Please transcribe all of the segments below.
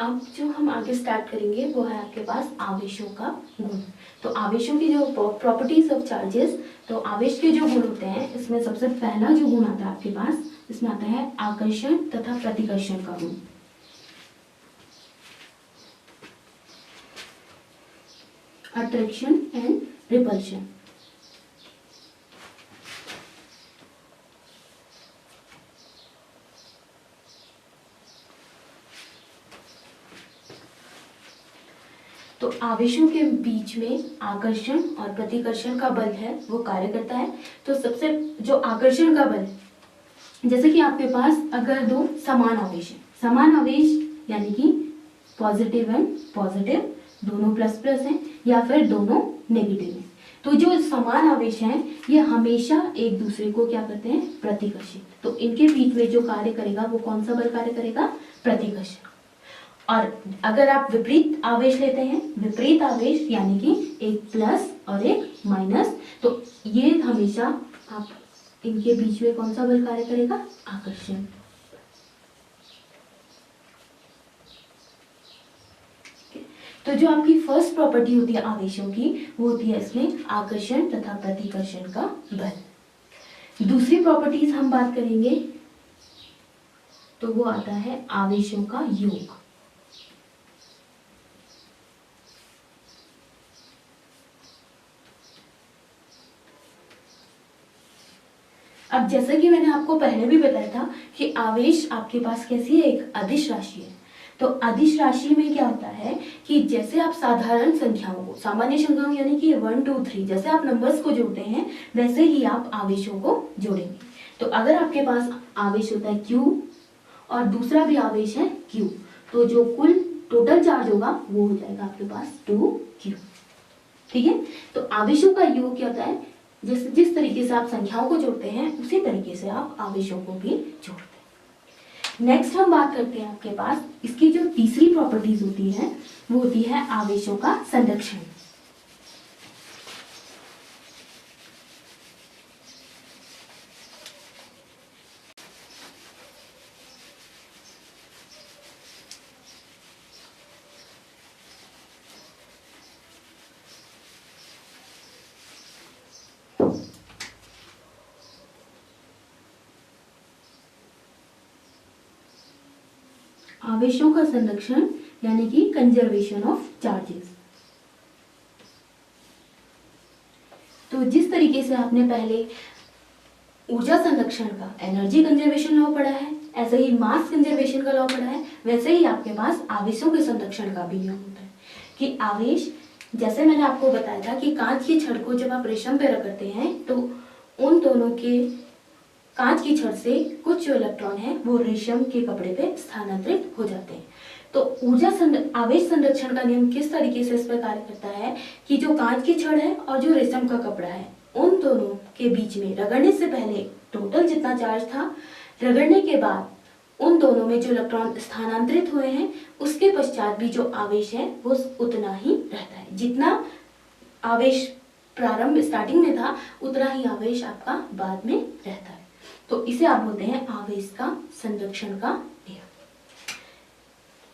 अब जो हम आगे स्टार्ट करेंगे वो है आपके पास आवेशों का गुण। तो आवेशों की जो प्रॉपर्टीज ऑफ चार्जेस, तो आवेश के जो गुण होते हैं इसमें सबसे पहला जो गुण आता है आपके पास, इसमें आता है आकर्षण तथा प्रतिकर्षण का गुण। Attraction and repulsion. तो आवेशों के बीच में आकर्षण और प्रतिकर्षण का बल है वो कार्य करता है। तो सबसे जो आकर्षण का बल, जैसे कि आपके पास अगर दो समान आवेश है, समान आवेश यानी कि पॉजिटिव एंड पॉजिटिव दोनों प्लस प्लस हैं या फिर दोनों नेगेटिव हैं, तो जो समान आवेश हैं ये हमेशा एक दूसरे को क्या करते हैं, प्रतिकर्षित। तो इनके बीच में जो कार्य करेगा वो कौन सा बल कार्य करेगा, प्रतिकर्षण। और अगर आप विपरीत आवेश लेते हैं, विपरीत आवेश यानी कि एक प्लस और एक माइनस, तो ये हमेशा आप इनके बीच में कौन सा बल कार्य करेगा, आकर्षण। तो जो आपकी फर्स्ट प्रॉपर्टी होती है आवेशों की, वो होती है इसमें आकर्षण तथा प्रतिकर्षण का बल। दूसरी प्रॉपर्टीज हम बात करेंगे तो वो आता है आवेशों का योग। अब जैसा कि मैंने आपको पहले भी बताया था कि आवेश आपके पास कैसी है, एक अदिश राशि है। तो अदिश राशि में क्या होता है कि जैसे आप साधारण संख्याओं को, सामान्य संख्याओं यानी कि 1 2 3 जैसे आप नंबर्स को जोड़ते हैं वैसे ही आप आवेशों को जोड़ेंगे। तो अगर आपके पास आवेश होता है Q और दूसरा भी आवेश है Q, तो जो कुल टोटल चार्ज होगा वो हो जाएगा आपके पास 2Q। ठीक है, तो आवेशों का योग क्या होता है, जिस तरीके से आप संख्याओं को जोड़ते हैं उसी तरीके से आप आवेशों को भी जोड़ते हैं। नेक्स्ट हम बात करते हैं आपके पास इसकी जो तीसरी प्रॉपर्टीज होती है वो होती है आवेशों का संरक्षण। आवेशों का संरक्षण यानी कि कंजर्वेशन ऑफ चार्जेस। तो जिस तरीके से आपने पहले ऊर्जा संरक्षण का एनर्जी कंजर्वेशन लॉ पढ़ा है, ऐसे ही मास कंजर्वेशन का लॉ पढ़ा है, वैसे ही आपके पास आवेशों के संरक्षण का भी नियम होता है कि आवेश, जैसे मैंने आपको बताया था कि कांच की छड़ को जब आप रेशम पे रगड़ते हैं तो उन दोनों के कांच की छड़ से कुछ जो इलेक्ट्रॉन है वो रेशम के कपड़े पे स्थानांतरित हो जाते हैं। तो आवेश संरक्षण का नियम किस तरीके से इस पर कार्य करता है कि जो कांच की छड़ है और जो रेशम का कपड़ा है उन दोनों के बीच में रगड़ने से पहले टोटल जितना चार्ज था, रगड़ने के बाद उन दोनों में जो इलेक्ट्रॉन स्थानांतरित हुए हैं उसके पश्चात भी जो आवेश है वो उतना ही रहता है। जितना आवेश प्रारंभ स्टार्टिंग में था उतना ही आवेश आपका बाद में रहता है। तो इसे आप बोलते हैं आवेश का संरक्षण का नियम।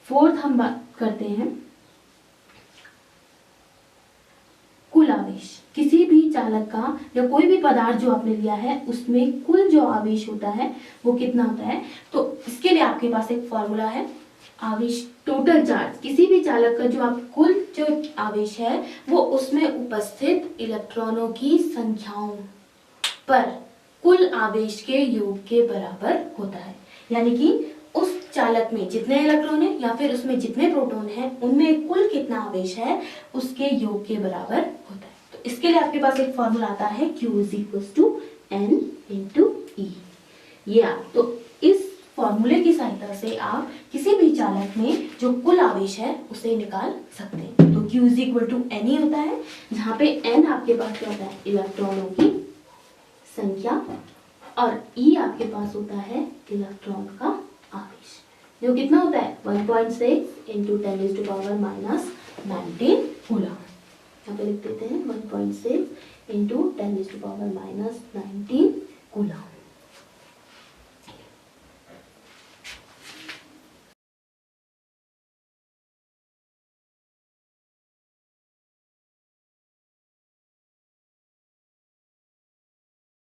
फोर्थ हम बात करते हैं कुल आवेश। किसी भी चालक का या कोई भी पदार्थ जो आपने लिया है उसमें कुल जो आवेश होता है वो कितना होता है। तो इसके लिए आपके पास एक फॉर्मूला है, आवेश टोटल चार्ज। किसी भी चालक का जो आप कुल जो आवेश है वो उसमें उपस्थित इलेक्ट्रॉनों की संख्याओं पर कुल आवेश के योग के बराबर होता है। यानी कि उस चालक में जितने इलेक्ट्रॉन है या फिर उसमें जितने प्रोटॉन है उनमें कुल कितना आवेश है उसके योग के बराबर होता है। तो इसके लिए आपके पास एक फॉर्मूला आता है Q = N × E। ये आप तो इस फॉर्मूले की सहायता से आप किसी भी चालक में जो कुल आवेश है उसे निकाल सकते हैं। तो Q = Ne होता है, जहाँ पे N आपके पास क्या होता है, इलेक्ट्रॉनों की संख्या, और E आपके पास होता है इलेक्ट्रॉन का आवेश, जो कितना होता है 1.6 × 10⁻⁻⁹ कूलम। यहाँ पे लिख देते हैं 1.6 × 10⁻⁻⁹ कूलम।